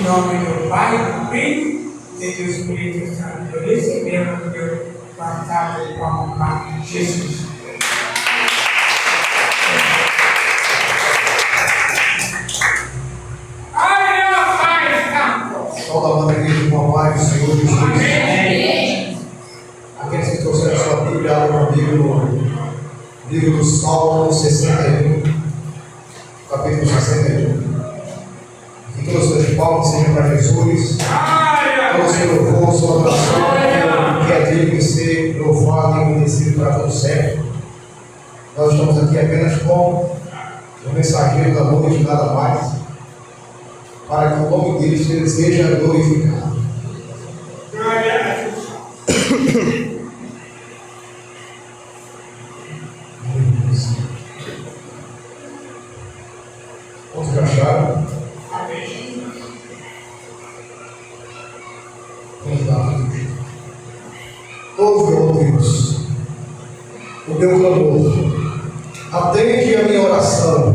nome do Pai, do Filho e do Espírito Santo. Recebemos o Deus passado e com Jesus. Salve a igreja com a paz do Senhor Jesus. Amém. Aqueles que trouxeram sua Bíblia, abram comigo no livro do Salmo 61, capítulo 61. Que todas as palmas sejam para Jesus. Todo o seu louvor, sua adoração, que é digno de ser louvado e agradecido para todo sempre. Nós estamos aqui apenas como o mensageiro da noite, nada mais, para que o nome dele seja glorificado. Vamos achar? Vamos lá. Ouve, ó Deus, o meu clamor. Atende a minha oração.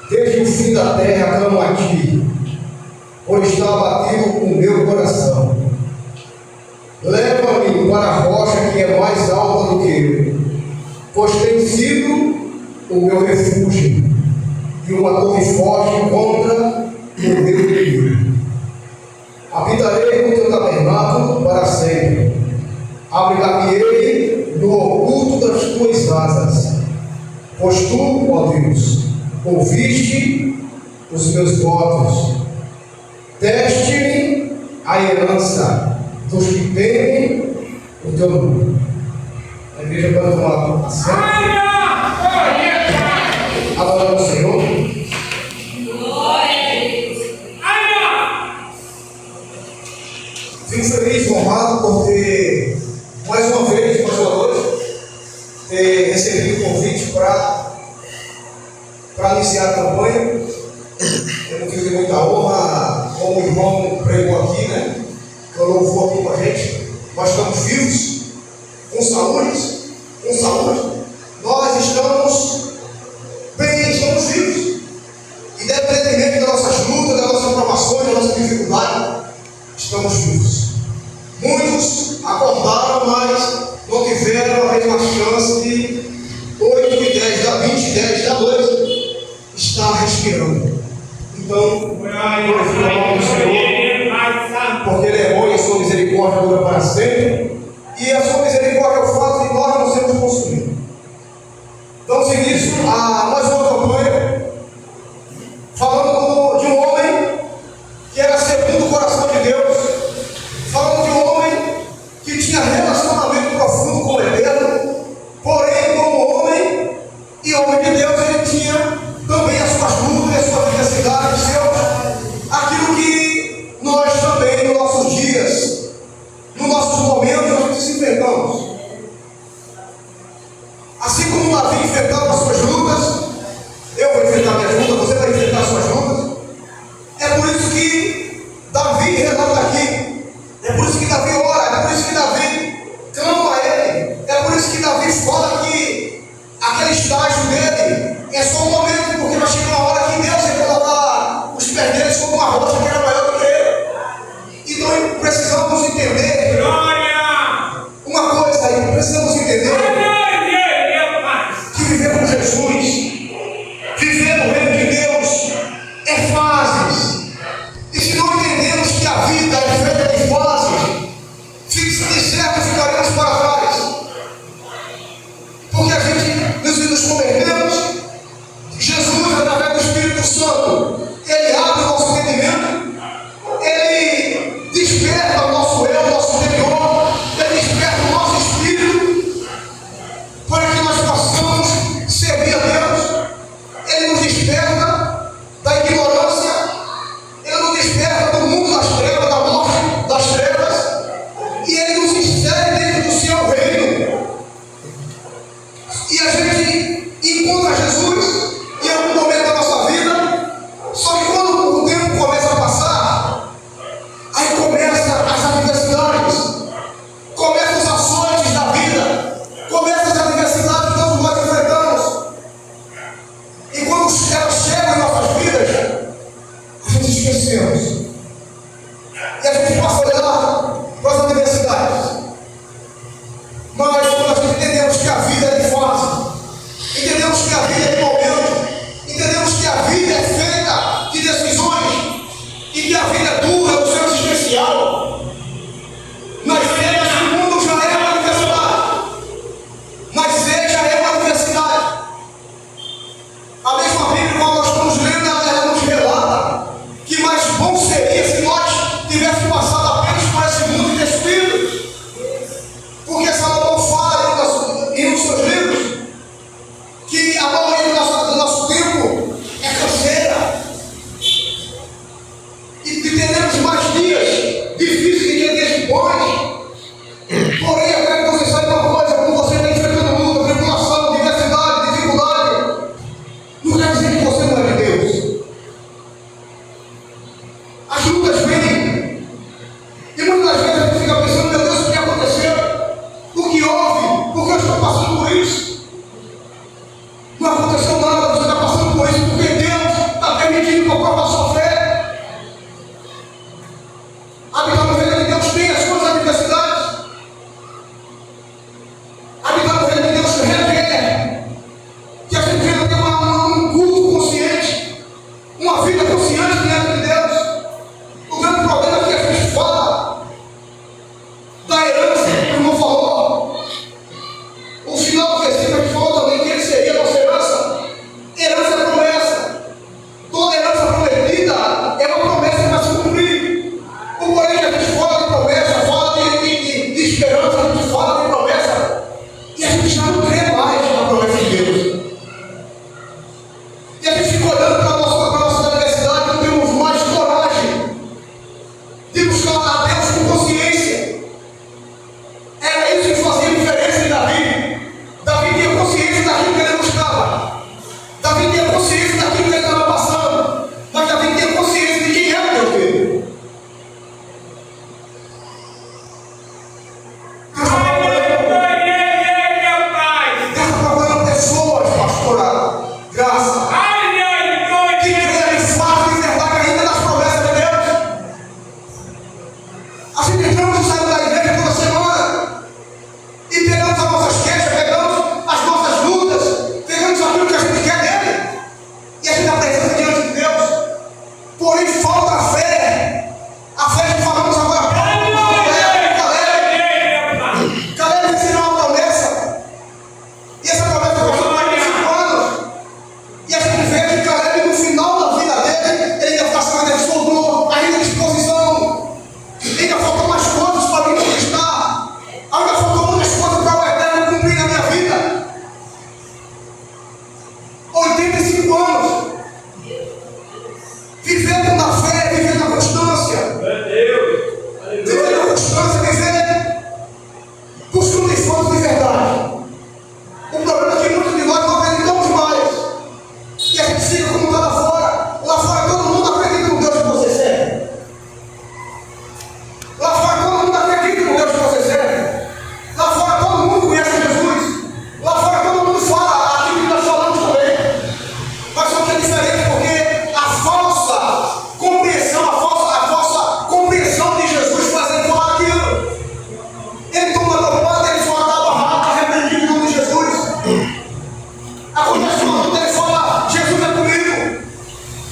Desde o fim da terra clamo a ti, pois está abatido o meu coração. Leva-me para a rocha que é mais alta do que eu, pois tem sido o meu refúgio e uma torre forte contra o meu inimigo. Habitarei no teu tabernáculo para sempre. Abrigar-me-ei no oculto das tuas asas, pois tu, ó Deus, ouviste os meus votos. Deste-me a herança dos que temem o teu nome. A igreja pode tomar ação. Adorando o Senhor. Fico feliz e honrado por ter, mais uma vez, ter recebido o convite para iniciar a campanha. Eu não tive muita honra, como o irmão pregou aqui, né? Que louvou aqui com a gente. Nós estamos vivos, com saúde. Nós estamos bem, estamos vivos. Independentemente das nossas lutas, das nossas provações, das nossas dificuldades, estamos vivos. Muitos acordaram, mas não tiveram a mesma chance de 8 de 10, da 20 de 10 da noite está respirando. Então, glorifica o nome do Senhor, porque Ele é bom e a sua misericórdia dura para sempre. E a sua misericórdia é o fato de nós não sermos consumidos. Damos início a mais uma campanha, falando de um homem que era segundo o coração de Deus, falando de um homem que tinha relacionamento profundo com o Eterno, porém, como homem e homem de Deus, ele tinha também as suas lutas, as suas adversidades, aquilo que nós também, nos nossos dias, nos nossos momentos, a gente se enfrentamos. Assim como Davi enfrentava as suas lutas, eu vou enfrentar minhas lutas, você vai enfrentar as suas lutas. É por isso que Davi relata aqui, é por isso que Davi ora, é por isso que Davi clama a Ele, é por isso que Davi fala que aquele estágio dele é só um momento, porque vai chegar uma hora que Deus vai colocar os pés deles como uma rocha que era maior do que ele. Então precisamos entender uma coisa aí, precisamos entender que viver com Jesus, viver no reino de Deus, é fases. E se não entendemos que a vida é feita de fases, de certo ficaremos para trás. Porque a gente nos convertemos, Jesus, através do Espírito Santo, Ele abre o nosso entendimento, Ele desperta o nosso eu, o nosso interior, Ele desperta o nosso espírito, para que nós possamos servir a Deus. Ele nos desperta da ignorância, Ele nos desperta do mundo das trevas, da morte das trevas, e Ele nos insere dentro do seu reino. E a gente encontra Jesus em algum momento da nossa vida, só que quando o tempo começa a passar, aí começa as adversidades, começam os açoites da vida, começam as adversidades que todos nós enfrentamos. E quando elas chegam em nossas vidas, a gente esquecemos E a gente passa a olhar para as adversidades. Mas quando nós entendemos que a vida é de fase, entendemos que a vida é de momento, entendemos que a vida é feita de decisões e que a vida é dura, no seu especial, nós vemos que o mundo já é uma universidade, mas seja é uma universidade. A mesma Bíblia, quando nós estamos lendo, ela nos relata que mais bom seria se nós tivéssemos passado apenas por esse mundo destruído. Porque Salomão fala em um dos seus livros que a maioria do nosso tempo é canseira. E teremos mais dias difíceis que dias bons. Porém, eu quero que você saiba uma coisa: quando você está enfrentando luta, tribulação, diversidade, dificuldade, não quer dizer que você não é de Deus. As lutas vêm. E muitas vezes a gente fica pensando: meu Deus, o que aconteceu? O que houve? Por que eu estou passando por isso? Não aconteceu nada, você está passando por isso porque Deus está permitindo que eu prove a sua fé. Habitar no reino de Deus tem as suas adversidades. Habitar no reino de Deus requer que a gente venha ter um culto consciente, uma vida consciente diante de Deus. O grande problema é que a gente fala da herança, que o irmão falou. O final do versículo a gente falou também que ele seria a nossa herança. Herança é promessa. Toda herança prometida é uma promessa que vai se cumprir. O porém que a gente fala de promessa, fala de esperança, a gente fala de promessa, e a gente já não crê mais na promessa de Deus. E a gente fica olhando para a nossa adversidade, não temos mais coragem de buscar a Deus com consciência. Era isso que fazia diferença de Davi. Davi tinha consciência daquilo que ele buscava. Davi tinha consciência daquilo que ele estava passando. Mas Davi tinha consciência de quem era Deus dele. Deus está procurando pessoas, pastora Graça, que creem de fato e verdade ainda nas promessas de Deus. A gente entramos e saímos da igreja toda semana e pegamos as nossas queixas, pegamos as nossas lutas, pegamos aquilo que a gente quer dele e a gente apresenta diante de Deus. Porém, falta a fé. A fé que falamos agora há pouco. Caleb ensinou uma promessa. E essa promessa passou mais de 5 anos. E a gente vê que Caleb, no final da vida dele, ele ainda está sendo, ele sobrou ainda disposição. Ainda faltam mais coisas para me conquistar. Ainda faltam muitas coisas para o Eterno cumprir na minha vida. 85 anos. Vivendo na fé, vivendo na constância. Vivendo na constância, vivendo buscando esforço de verdade. O problema é que muitos de nós não acreditamos mais. E a gente fica como está lá fora. Lá fora todo mundo acredita no Deus que você serve. Lá fora todo mundo acredita no Deus que você serve. Lá fora todo mundo conhece Jesus. Lá fora todo mundo fala aquilo que nós falamos também. Mas só que é diferente porque a falsa compreensão, a falsa compreensão de Jesus faz ele falar aquilo. Ele toma topada, ele fala da barraca, repreendido em nome de Jesus. Acontece uma luta, ele fala, Jesus é comigo.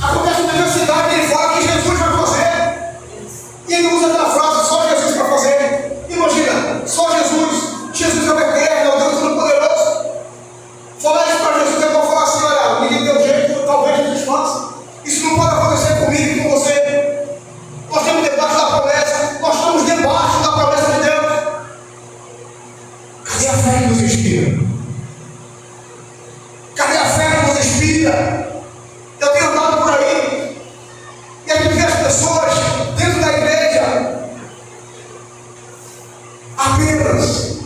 Acontece uma necessidade, ele fala que Jesus vai fazer. E ele usa aquela frase, só Jesus vai fazer. Imagina, só Jesus. Jesus é o eterno, é o Deus Todo-Poderoso. Falar isso para Jesus é para falar assim: olha, ninguém deu jeito, talvez Jesus faça. Isso não pode acontecer comigo e com você. Nós estamos debaixo da promessa, nós estamos debaixo da promessa de Deus. Cadê a fé que nos inspira? Cadê a fé que nos inspira? Eu tenho andado por aí e a gente vê as pessoas dentro da igreja apenas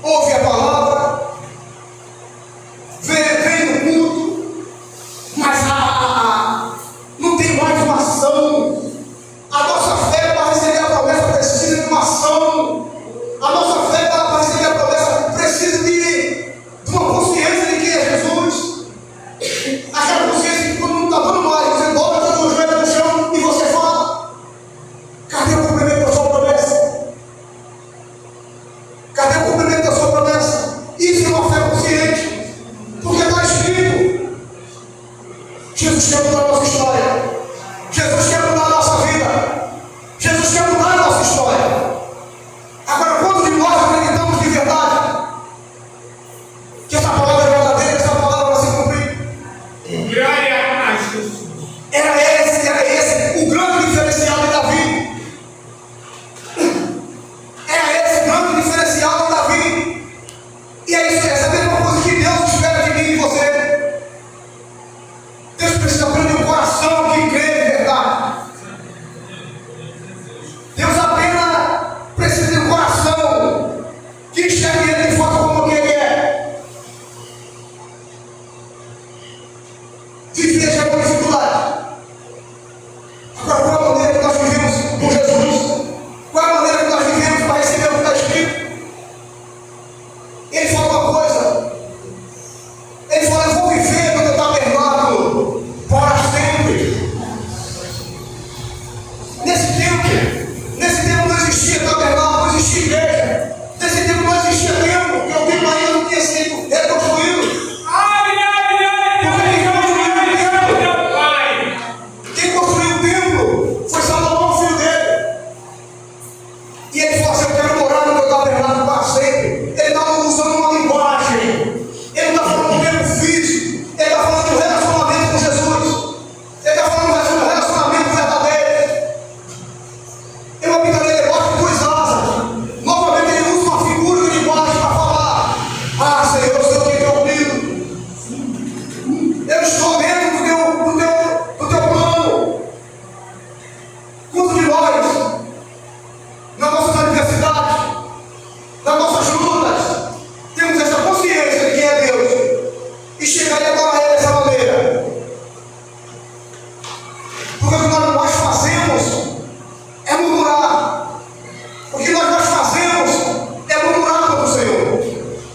ouve a palavra, vem no culto, mas não tem mais uma ação. A nossa fé para receber a promessa precisa de uma ação. A nossa fé para receber a promessa precisa de uma consciência de quem é Jesus. Aquela consciência que quando não está dando mais, você dobra os seus joelhos no chão o grande diferencial de Davi. É esse o grande diferencial de Davi. E é isso, essa é a mesma coisa que Deus espera de mim e de você. Deus precisa aprender um coração que crê de verdade. Deus apenas precisa de um coração que enxergue Ele de fato como que Ele é. Viver já com dificuldade. Agora, qual a maneira que nós vivemos com Jesus? Qual a maneira que nós vivemos para receber o que está escrito? Ele fala uma coisa. Ele fala: eu vou viver no teu tabernáculo para sempre. Nesse tempo não existia tabernáculo, não existia igreja. Nesse tempo não existia templo, porque o templo ainda não tinha sido reconstruído. Quem construiu o templo foi Salomão, filho dele. E ele falou assim: eu quero morar no teu tabernáculo para sempre. Ele estava usando uma linguagem. Ele não está falando do tempo físico. Ele está falando de um relacionamento com Jesus. Ele está falando de um relacionamento verdadeiro. Eu habitarei debaixo de tuas asas. Novamente ele usa uma figura de linguagem para falar: ah, Senhor, o Senhor tem teu ouvido. Eu estou dentro do teu plano. Quantos de nós, na nossa universidade, nas nossas lutas, temos essa consciência de quem é Deus e chegar e adorar Ele dessa maneira? Porque o que nós fazemos é murmurar. O que nós fazemos é murmurar contra o Senhor,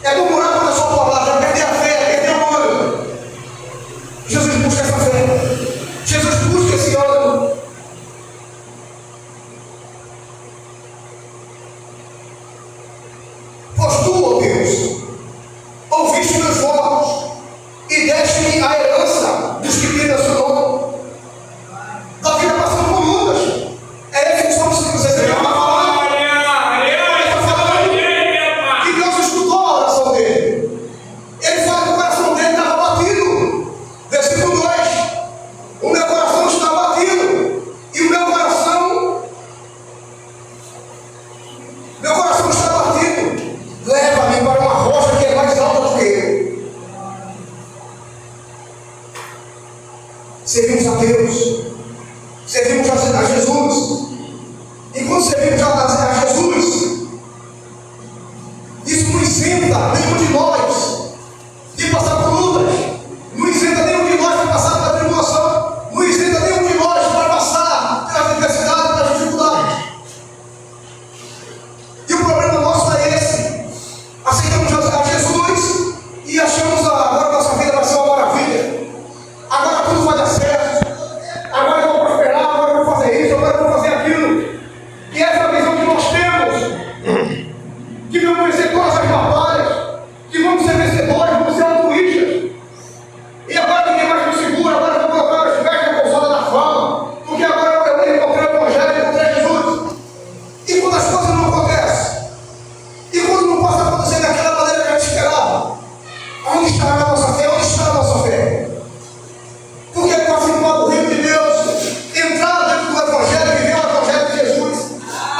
é murmurar contra a sua palavra, é perder a fé, é perder o ânimo. Jesus busca essa fé, Jesus busca esse ânimo. Pois tu, ó Deus, ouviste meus votos e deste-me a herança dos que temem o seu nome. Davi está passando por lutas. É esse que estamos dizendo. Ele está falando que Deus escutou a oração dele. Ele fala que o coração dele estava batido. Versículo 2: o meu coração está batido e o meu coração está batido. Leva-me para uma rocha que é mais alta do que eu. Servimos a Deus, servimos a Jesus. E quando servimos a Jesus, isso não isenta nenhum de nós de passar por lutas, não isenta nenhum de nós de passar pela tribulação, não isenta nenhum de nós para passar pelas adversidades, pelas dificuldades. E o problema nosso é esse: aceitamos a Jesus e achamos agora nossa vida vai ser uma maravilha, agora tudo vai dar certo, agora eu vou prosperar, agora eu vou fazer isso, agora eu vou fazer aquilo. E essa é a visão que nós temos, que vamos vencer todas as batalhas, que vamos ser vencedores, vamos ser altruístas. E agora ninguém mais me segura, agora eu vou colocar meus pés na calçada da fama, porque agora eu encontrei o Evangelho, encontrei Jesus. E quando as coisas não acontecem, e quando não passa a acontecer daquela maneira que a gente esperava, onde está a nossa fé? Onde está a nossa fé? Porque é participar do reino de Deus, entrar dentro do Evangelho, viver o Evangelho de Jesus,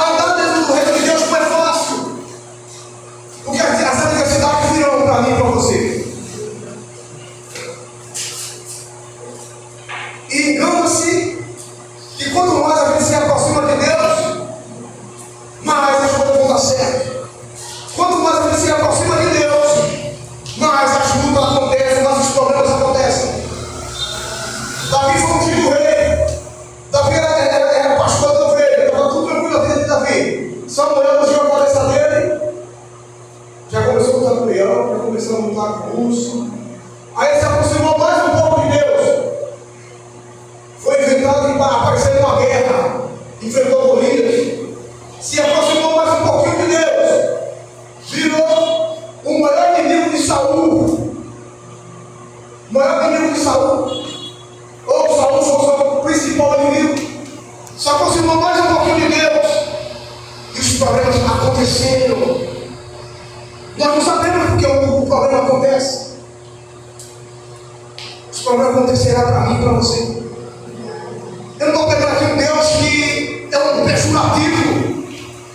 andar dentro do reino de Deus não é fácil. Porque as adversidades virão para mim e para você. E engana-se que quanto mais a gente se aproxima de Deus, mais as coisas vão dar certo. Quanto mais a gente se aproxima de Deus, mais as lutas acontecem, mais os problemas acontecem. Davi foi ungido do rei. Davi era pastor da ovelha, estava tudo tranquilo na vida de Davi. Samuel ungiu a cabeça dele. Já começou a lutar com o leão, já começou a lutar com o urso. Aí ele se aproximou mais um pouco de Deus. Foi inventado para aparecer numa guerra. Enfrentou Golias. Se aproximou mais um pouquinho de Deus. Virou o maior inimigo de Saul. O maior inimigo de Saul. Ou Saul foi o principal inimigo. Se aproximou mais um pouquinho de Deus. E os problemas aconteceram. Nós não sabemos porque o problema acontece. Os problemas acontecerão para mim e para você. Eu não estou pegando aqui um curativo,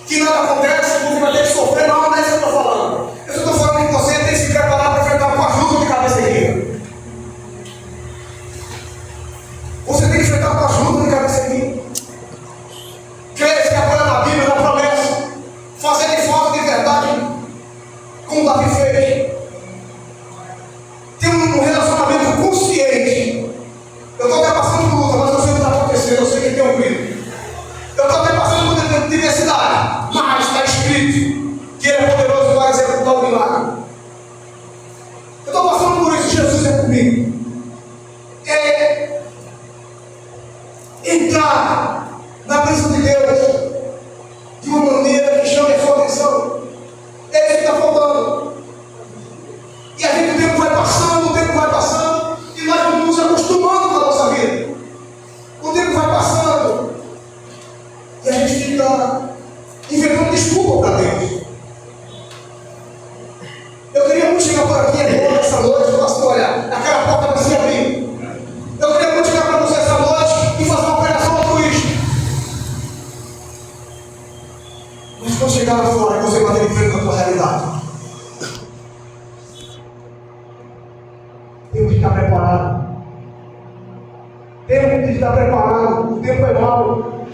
que nada acontece, você vai ter que sofrer. Não, não é isso que eu estou falando. Eu estou falando que você tem que se preparar para enfrentar com a luta de cabeça erguida. Você tem que enfrentar com a luta de cabeça erguida. Crer, se apoia na Bíblia, na promessa, fazer de forma de verdade, como Davi fez. Ter um relacionamento consciente. Eu estou até passando por luta, mas eu sei o que está acontecendo, eu sei que tem um grito. Eu estou até passando por diversidade, mas está escrito que Ele é poderoso para executar o milagre. Eu estou passando por isso, Jesus é comigo. É entrar na presença de Deus de uma maneira que chame a sua atenção. É isso que está faltando. E a gente, o tempo vai passando, e nós vamos nos acostumando com a nossa vida. O tempo vai passando, e a gente fica inventando desculpa para Deus. Eu queria muito chegar por aqui agora, essa noite, e falar assim: olha, aquela porta vai se abrir. Eu queria muito chegar para você essa noite e fazer uma pregação altruísta. Mas quando chegar lá fora, você vai ter que enfrentar a tua realidade. Temos que estar preparado. Temos que estar preparado. O tempo é mau.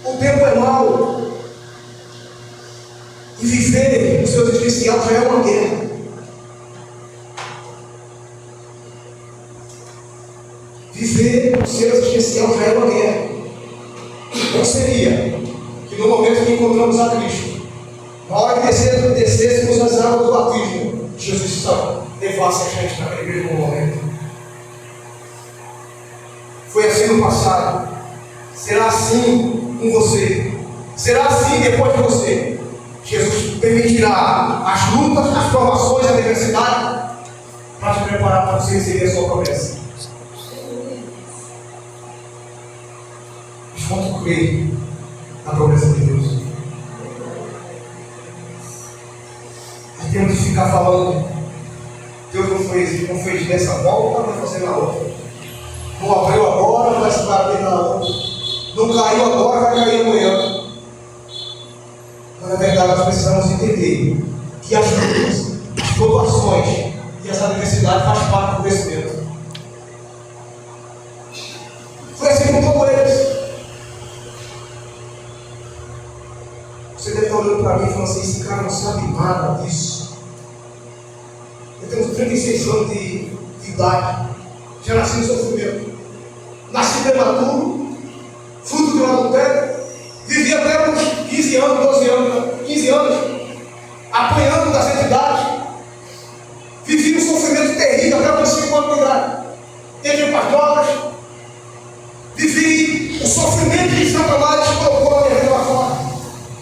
O tempo é mau. E viver o seu existencial já é uma guerra. Viver o seu existencial já é uma guerra. Não seria que no momento que encontramos a Cristo, na hora que descêssemos as águas do batismo, Jesus só levasse a gente naquele mesmo momento. Foi assim no passado. Será assim com você. Será assim depois de você. Jesus permitirá as lutas, as provações, a adversidade para te preparar para você receber a sua promessa. Mas quanto crer na promessa de Deus? Nós temos que ficar falando: Deus não fez dessa volta, vai fazer na outra. Não abriu agora, vai se bater na outra. Não caiu agora, vai cair amanhã. Mas na verdade nós precisamos entender que as lutas, as provações e essa adversidade faz parte do crescimento. Foi assim com todos eles. Você deve estar olhando para mim e falando assim: esse cara não sabe nada disso. Eu tenho 36 anos de idade, já nasci no sofrimento, nasci prematuro, fruto de um adultério, vivi até uns 15 anos, 12 anos, 15 anos, apanhando das entidades, vivi um sofrimento terrível até os 5 anos de idade, entrei para as drogas, vivi o sofrimento que Satanás colocou na minha vida lá fora.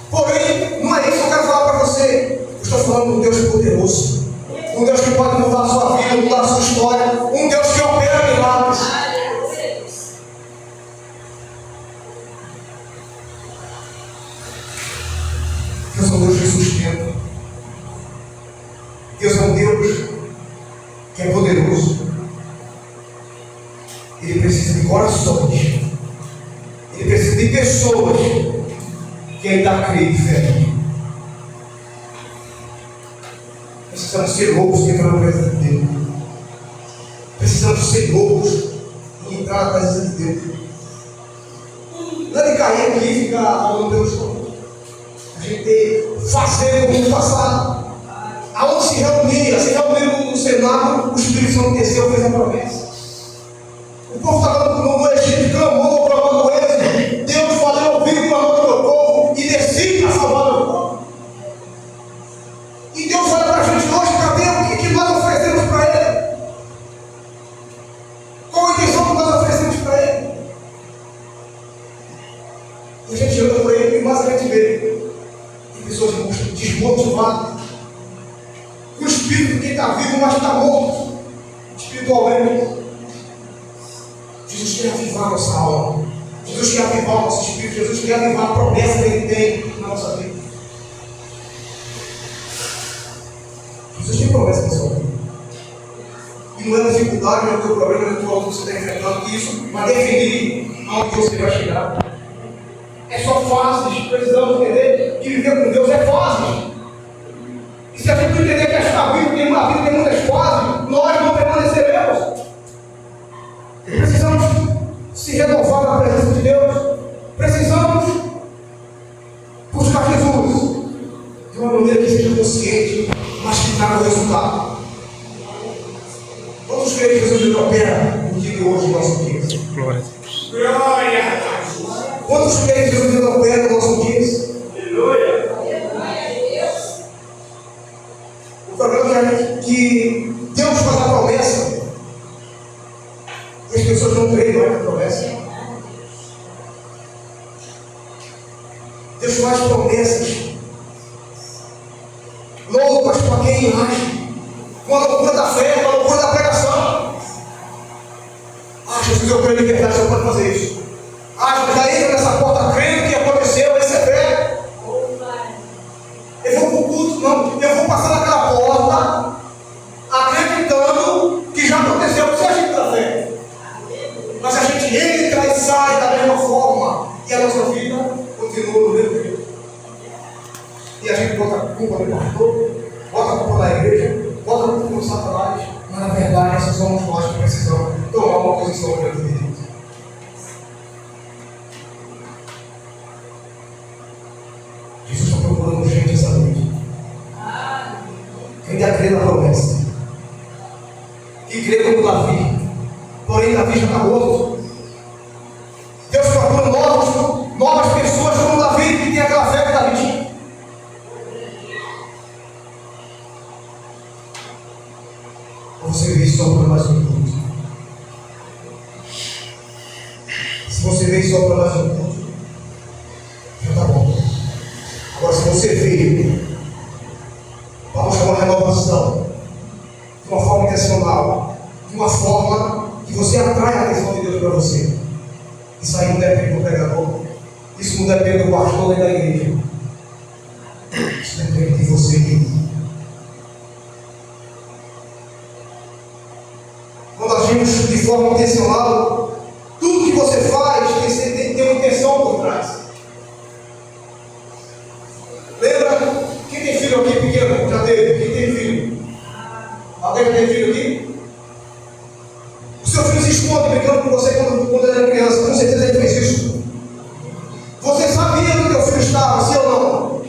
Porém, não é isso que eu quero falar para você. Eu estou falando de um Deus poderoso. Um Deus que pode mudar a sua vida, mudar a sua história. Um Deus que opera milagres. Deus é um Deus que sustenta. Deus é um Deus que é poderoso. Ele precisa de corações. Ele precisa de pessoas que ainda creem e fé. Precisamos ser loucos de entrar na presença de Deus. Precisamos ser loucos de entrar na presença de Deus. Não é de cair aqui e ficar falando Deus não. A gente fazer como no passado. Aonde se reuniram no Senado, o Espírito Santo desceu, fez a promessa. O povo estava no Egito, clamou, clamando eles. Deus falou, ouviu o clamor do meu povo e desci para salvar o meu povo. E Deus olha para a gente hoje, cadê o que nós oferecemos para Ele? Qual a intenção que nós oferecemos para Ele? A gente anda por Ele e mais a gente vê. Tem pessoas desmotivadas. O espírito que está vivo, mas está morto. Espiritualmente. Jesus quer avivar a nossa alma. Jesus quer avivar o nosso espírito. Jesus quer avivar a promessa que Ele tem na nossa vida. Jesus tem promessa na sua vida. E não é dificuldade, não é o teu problema, não é o que você está enfrentando. Isso vai definir aonde você vai chegar. é só fases. Precisamos entender que viver com Deus é fases. E se a gente não entender que esta vida tem muitas fases, nós não permaneceremos. Precisamos se renovar na presença de Deus. Precisamos buscar Jesus de uma maneira que seja consciente, mas que traga o resultado. Quantos creem que Jesus opera no dia de hoje no nosso dia? Glória a Deus. Glória a Deus. Quantos creem que Jesus opera no nosso dia? Aleluia. O problema é que Deus faz a promessa e as pessoas não creem mais na promessa. Deus faz promessas loucas para quem age com a loucura da fé, com a loucura da pregação. Jesus, eu creio em verdade, você pode fazer isso. Já entra nessa porta crendo que aconteceu, esse é fé. Eu vou para o culto, não, eu vou passar naquela porta acreditando que já aconteceu, você agita da fé. Mas a gente entra e sai da mesma forma e a nossa vida continua no mesmo jeito. E a gente bota a culpa no pastor, bota a culpa na igreja, bota a culpa no Satanás, mas na verdade esses somos nós que precisamos tomar uma posição diante de Deus. Jesus está procurando gente essa noite. Quem ainda crê na promessa, que crê como Davi, porém Davi já está morto. Deus procura novas pessoas como Davi, que tem aquela fé que Davi tinha. Ou você vê só para mais um culto? Se você vê só para mais um culto, já está bom. Agora, se você vê, vamos chamar de renovação, de uma forma intencional, de uma forma que você atrai a atenção de Deus para você. Isso aí não depende do pregador, isso não depende do pastor nem da igreja. Isso depende de você mesmo. Quando agimos de forma intencional, tudo que você faz tem uma intenção por trás. Lembra? Quem tem filho aqui pequeno? Já teve? Quem tem filho? Alguém já tem filho aqui? O seu filho se esconde brincando com você quando ele era criança. Com certeza ele fez isso. Você sabia onde teu filho estava, sim ou não?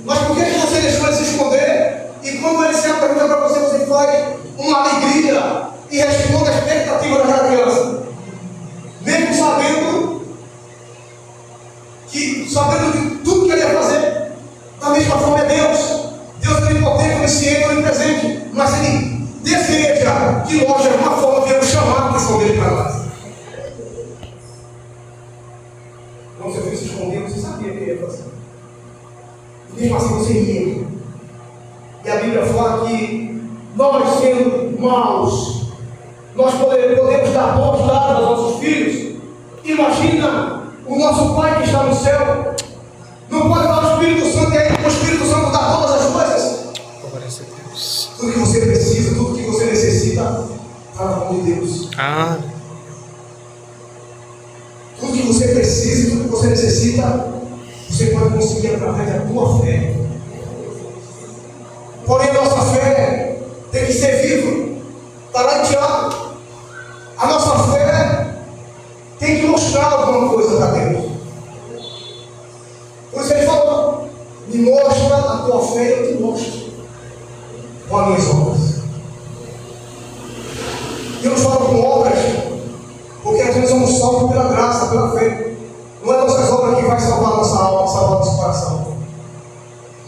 Mas por que você deixou ele se esconder? E quando ele se apresenta para você, você faz uma alegria e responde a expectativa daquela criança. Mesmo sabendo de tudo que ele ia fazer. Da mesma forma é Deus. Deus é onipotente, onisciente, onipresente. Mas Ele deseja que nós, de alguma forma, venhamos chamar a atenção dele para nós. Quando seu filho se escondeu, você sabia o que ele ia fazer. E mesmo assim você ia. E a Bíblia fala que nós, sendo maus, nós podemos dar bons dados aos nossos filhos. Imagina o nosso Pai que está no céu. Não pode dar o Espírito Santo e aí o Espírito Santo dá todas as coisas. Glória a Deus. Tudo que você precisa, tudo que você necessita, está na mão de Deus. Tudo que você precisa, tudo que você necessita, você pode conseguir através da tua fé. Porém, a nossa fé tem que ser viva. Está lá em Tiago. A nossa fé tem que mostrar alguma coisa para Deus. Por isso ele falou: me mostra a tua fé e eu te mostro com as minhas obras. Deus fala com obras, porque às vezes somos salvos pela graça, pela fé. Não é nossas obras que vai salvar a nossa alma, salvar nosso coração.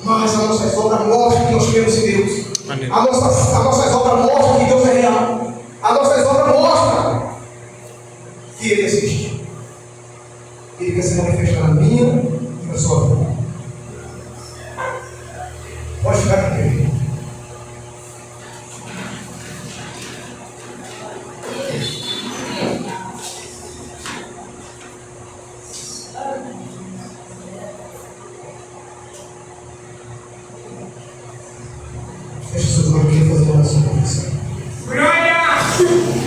Mas as nossas obras mostram que nós cremos em Deus. Amém. As nossas obras mostram que Deus é real. As nossas obras mostram que Ele existe. Ele quer se manifestar na minha e na sua vida. Pode ficar aqui. Feche seus olhos e fazer uma oração com você. Glória!